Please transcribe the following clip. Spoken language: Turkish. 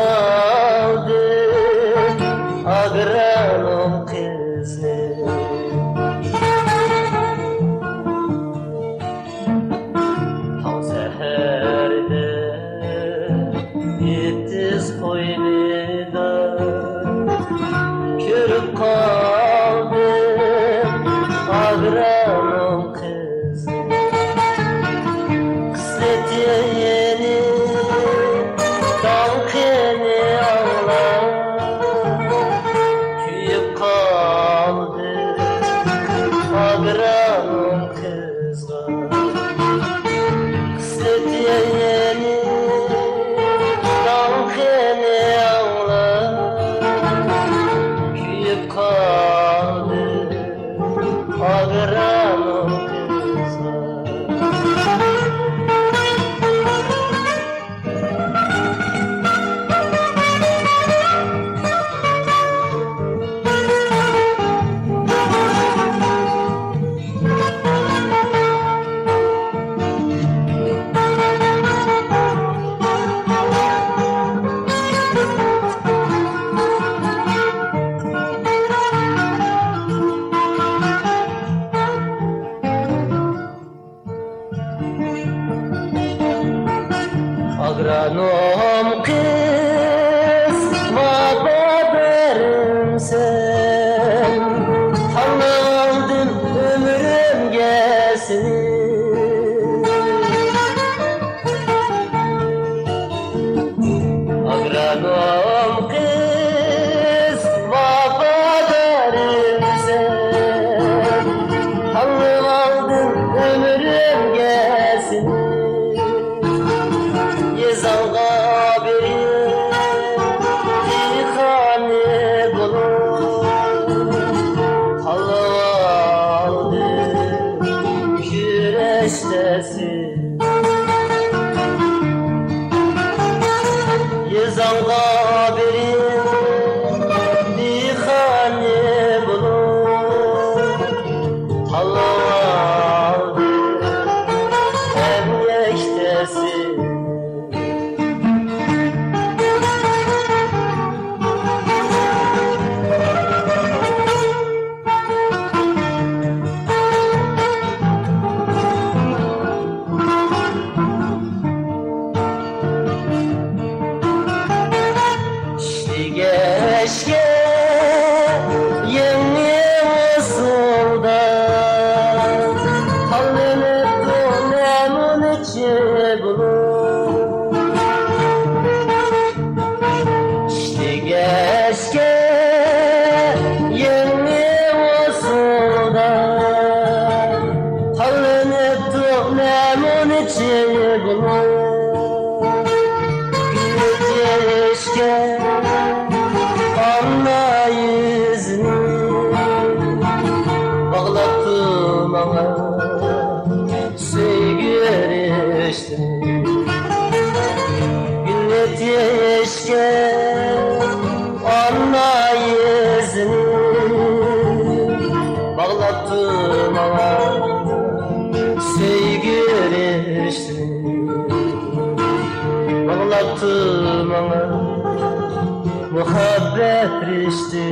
kaldı agranom kızı. Taң səhərdə yettiz qoynida körüp kaldım agranom kızı. Kısleti yeni dalkeni ağlar kuyup kaldı agranom kızga. Kısleti yeni dalkeni ağlar kuyup kaldı agranom kızga. Agronom kız babalarım sen, tanıldın ömrüm gelsin. Agronom kız babalarım sen, tanıldın ömrüm gelsin. Yazanğa berim ilhane bulur Halıvaldı küreştesin. Yazanğa berim ilhane bulur Halıvaldı emniyektesin. Keşke yeni usulda halini dönemin içi bulur. İşte keşke yeni usulda halini dönemin içi bulur. Keşke anla yüzünü bağlattım ama sevgi eriştim. Günlet yeşke anla yüzünü bağlattım ama sevgi eriştim. Bağlattım ama muhabbet rişti.